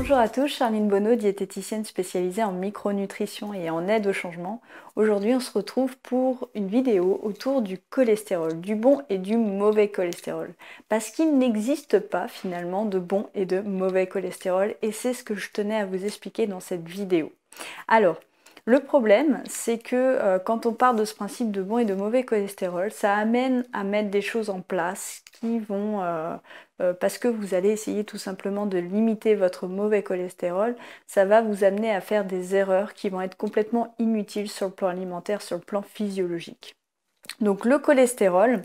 Bonjour à tous, Charline Bonneau, diététicienne spécialisée en micronutrition et en aide au changement. Aujourd'hui, on se retrouve pour une vidéo autour du cholestérol, du bon et du mauvais cholestérol. Parce qu'il n'existe pas finalement de bon et de mauvais cholestérol et c'est ce que je tenais à vous expliquer dans cette vidéo. Alors, le problème, c'est que quand on part de ce principe de bon et de mauvais cholestérol, ça amène à mettre des choses en place qui vont, parce que vous allez essayer tout simplement de limiter votre mauvais cholestérol, ça va vous amener à faire des erreurs qui vont être complètement inutiles sur le plan alimentaire, sur le plan physiologique. Donc le cholestérol,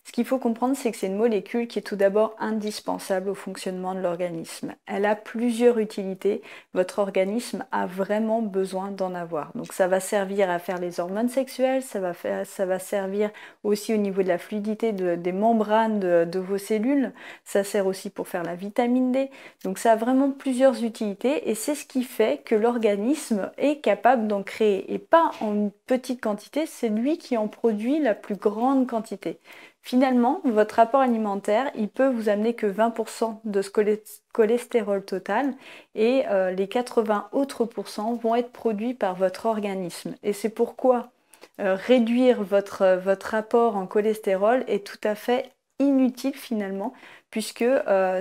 ce qu'il faut comprendre, c'est que c'est une molécule qui est tout d'abord indispensable au fonctionnement de l'organisme. Elle a plusieurs utilités, votre organisme a vraiment besoin d'en avoir. Donc ça va servir à faire les hormones sexuelles, ça va servir aussi au niveau de la fluidité des membranes de vos cellules, ça sert aussi pour faire la vitamine D. Donc ça a vraiment plusieurs utilités et c'est ce qui fait que l'organisme est capable d'en créer. Et pas en une petite quantité, c'est lui qui en produit la plus grande quantité. Finalement, votre apport alimentaire, il peut vous amener que 20% de ce cholestérol total et les 80 autres pourcents vont être produits par votre organisme. Et c'est pourquoi réduire votre apport en cholestérol est tout à fait inutile finalement, puisque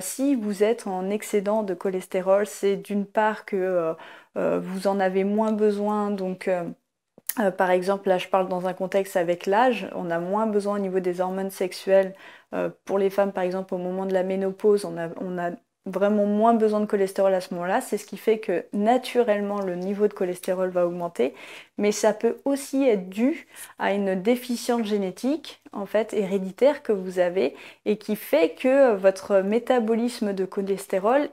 si vous êtes en excédent de cholestérol, c'est d'une part que vous en avez moins besoin, donc par exemple, là je parle dans un contexte avec l'âge, on a moins besoin au niveau des hormones sexuelles. Pour les femmes, par exemple, au moment de la ménopause, on a vraiment moins besoin de cholestérol à ce moment-là. C'est ce qui fait que naturellement le niveau de cholestérol va augmenter. Mais ça peut aussi être dû à une déficience génétique, en fait, héréditaire que vous avez et qui fait que votre métabolisme de cholestérol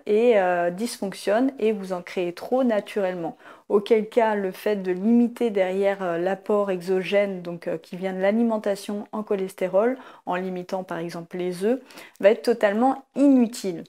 dysfonctionne et vous en créez trop naturellement. Auquel cas, le fait de limiter derrière l'apport exogène, donc qui vient de l'alimentation en cholestérol, en limitant par exemple les œufs, va être totalement inutile.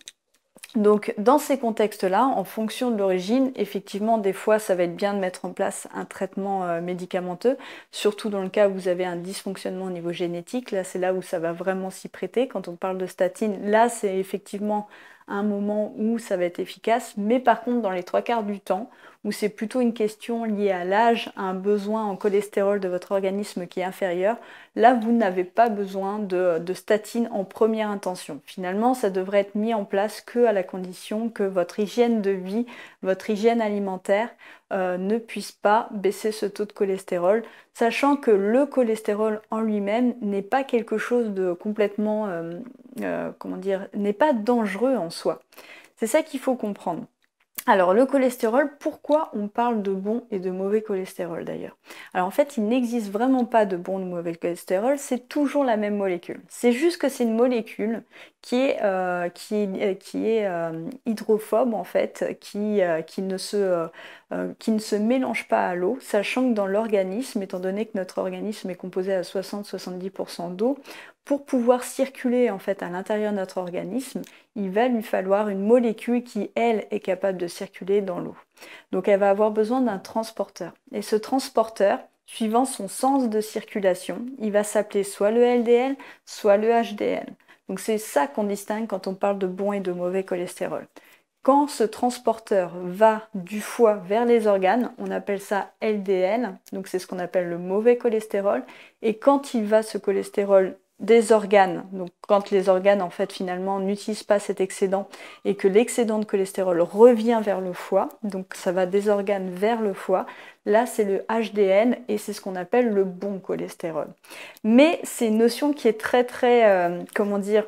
Donc dans ces contextes-là, en fonction de l'origine, effectivement, des fois, ça va être bien de mettre en place un traitement médicamenteux, surtout dans le cas où vous avez un dysfonctionnement au niveau génétique. Là, c'est là où ça va vraiment s'y prêter. Quand on parle de statine, là, c'est effectivement un moment où ça va être efficace. Mais par contre, dans les trois quarts du temps, où c'est plutôt une question liée à l'âge, à un besoin en cholestérol de votre organisme qui est inférieur, là, vous n'avez pas besoin de statine en première intention. Finalement, ça devrait être mis en place que à la condition que votre hygiène de vie, votre hygiène alimentaire ne puisse pas baisser ce taux de cholestérol, sachant que le cholestérol en lui-même n'est pas quelque chose de complètement, comment dire, n'est pas dangereux en soi. C'est ça qu'il faut comprendre. Alors le cholestérol, pourquoi on parle de bon et de mauvais cholestérol d'ailleurs? Alors en fait, il n'existe vraiment pas de bon ou de mauvais cholestérol, c'est toujours la même molécule. C'est juste que c'est une molécule qui est hydrophobe en fait, qui ne se mélange pas à l'eau, sachant que dans l'organisme, étant donné que notre organisme est composé à 60-70% d'eau, pour pouvoir circuler en fait à l'intérieur de notre organisme, il va lui falloir une molécule qui, elle, est capable de circuler dans l'eau. Donc elle va avoir besoin d'un transporteur. Et ce transporteur, suivant son sens de circulation, il va s'appeler soit le LDL, soit le HDL. Donc c'est ça qu'on distingue quand on parle de bon et de mauvais cholestérol. Quand ce transporteur va du foie vers les organes, on appelle ça LDL, donc c'est ce qu'on appelle le mauvais cholestérol. Et quand il va ce cholestérol des organes, donc quand les organes en fait finalement n'utilisent pas cet excédent et que l'excédent de cholestérol revient vers le foie, donc ça va des organes vers le foie, là c'est le HDL et c'est ce qu'on appelle le bon cholestérol. Mais c'est une notion qui est comment dire,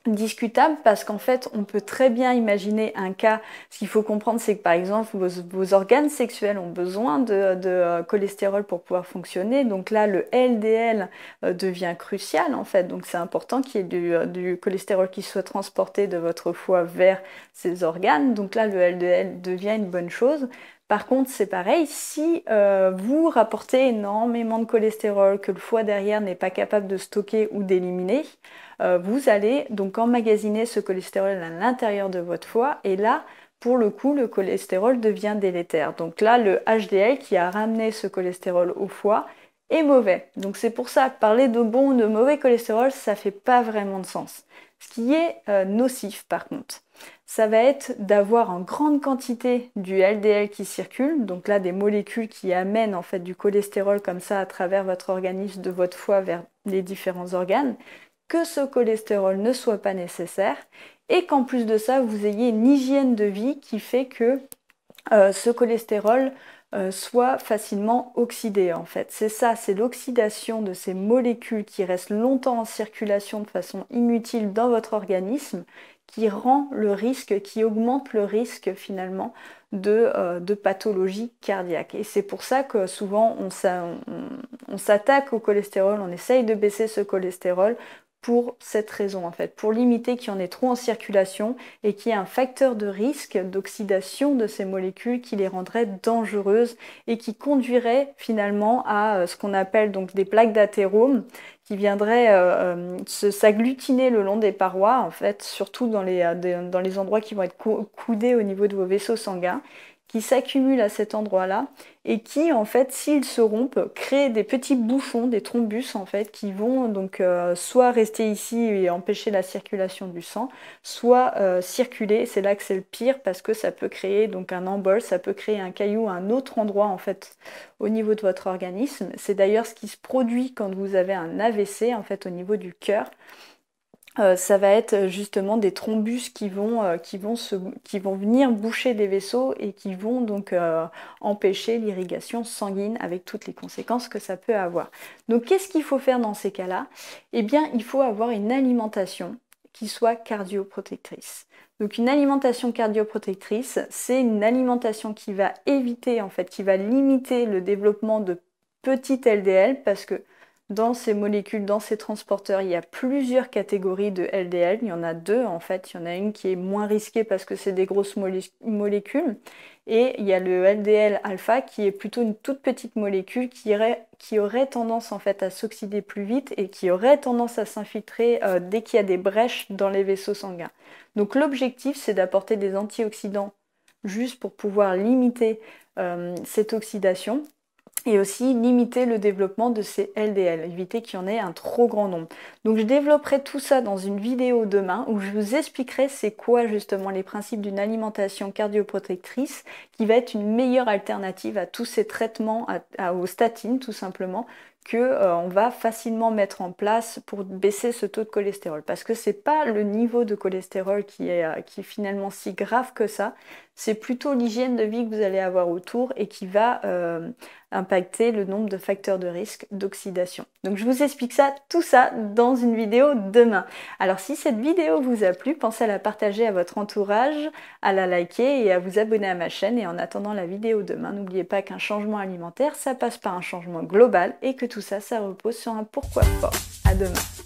discutable parce qu'en fait on peut très bien imaginer un cas. Ce qu'il faut comprendre, c'est que par exemple vos organes sexuels ont besoin de cholestérol pour pouvoir fonctionner, donc là le LDL devient crucial en fait, donc c'est important qu'il y ait du cholestérol qui soit transporté de votre foie vers ces organes, donc là le LDL devient une bonne chose. Par contre, c'est pareil, si vous rapportez énormément de cholestérol que le foie derrière n'est pas capable de stocker ou d'éliminer, vous allez donc emmagasiner ce cholestérol à l'intérieur de votre foie et là, pour le coup, le cholestérol devient délétère. Donc là, le HDL qui a ramené ce cholestérol au foie est mauvais. Donc c'est pour ça que parler de bon ou de mauvais cholestérol, ça fait pas vraiment de sens. Ce qui est nocif par contre, ça va être d'avoir en grande quantité du LDL qui circule, donc là des molécules qui amènent en fait du cholestérol comme ça à travers votre organisme, de votre foie vers les différents organes, que ce cholestérol ne soit pas nécessaire et qu'en plus de ça, vous ayez une hygiène de vie qui fait que ce cholestérol soit facilement oxydé en fait. C'est ça, c'est l'oxydation de ces molécules qui restent longtemps en circulation de façon inutile dans votre organisme qui rend le risque, qui augmente le risque finalement de pathologie cardiaque. Et c'est pour ça que souvent on s'attaque au cholestérol, on essaye de baisser ce cholestérol pour cette raison en fait, pour limiter qu'il y en ait trop en circulation et qu'il y ait un facteur de risque d'oxydation de ces molécules qui les rendrait dangereuses et qui conduirait finalement à ce qu'on appelle donc des plaques d'athérome qui viendraient s'agglutiner le long des parois en fait, surtout dans les endroits qui vont être coudés au niveau de vos vaisseaux sanguins, qui s'accumulent à cet endroit-là et qui, en fait, s'ils se rompent, créent des petits bouchons, des thrombus, en fait, qui vont donc soit rester ici et empêcher la circulation du sang, soit circuler. C'est là que c'est le pire parce que ça peut créer donc un embole, ça peut créer un caillou à un autre endroit, en fait, au niveau de votre organisme. C'est d'ailleurs ce qui se produit quand vous avez un AVC, en fait, au niveau du cœur. Ça va être justement des thrombus qui vont venir boucher des vaisseaux et qui vont donc empêcher l'irrigation sanguine avec toutes les conséquences que ça peut avoir. Donc qu'est-ce qu'il faut faire dans ces cas-là? Eh bien, il faut avoir une alimentation qui soit cardioprotectrice. Donc une alimentation cardioprotectrice, c'est une alimentation qui va éviter, en fait, qui va limiter le développement de petits LDL parce que dans ces molécules, dans ces transporteurs, il y a plusieurs catégories de LDL. Il y en a deux en fait. Il y en a une qui est moins risquée parce que c'est des grosses molécules. Et il y a le LDL alpha qui est plutôt une toute petite molécule qui aurait tendance en fait à s'oxyder plus vite et qui aurait tendance à s'infiltrer dès qu'il y a des brèches dans les vaisseaux sanguins. Donc l'objectif, c'est d'apporter des antioxydants juste pour pouvoir limiter cette oxydation. Et aussi limiter le développement de ces LDL, éviter qu'il y en ait un trop grand nombre. Donc je développerai tout ça dans une vidéo demain où je vous expliquerai c'est quoi justement les principes d'une alimentation cardioprotectrice qui va être une meilleure alternative à tous ces traitements, aux statines tout simplement, qu'on va facilement mettre en place pour baisser ce taux de cholestérol. Parce que c'est pas le niveau de cholestérol qui est finalement si grave que ça, c'est plutôt l'hygiène de vie que vous allez avoir autour et qui va impacter le nombre de facteurs de risque d'oxydation. Donc je vous explique ça, tout ça dans une vidéo demain. Alors si cette vidéo vous a plu, pensez à la partager à votre entourage, à la liker et à vous abonner à ma chaîne. Et en attendant la vidéo demain, n'oubliez pas qu'un changement alimentaire, ça passe par un changement global et que tout ça, ça repose sur un pourquoi fort. À demain.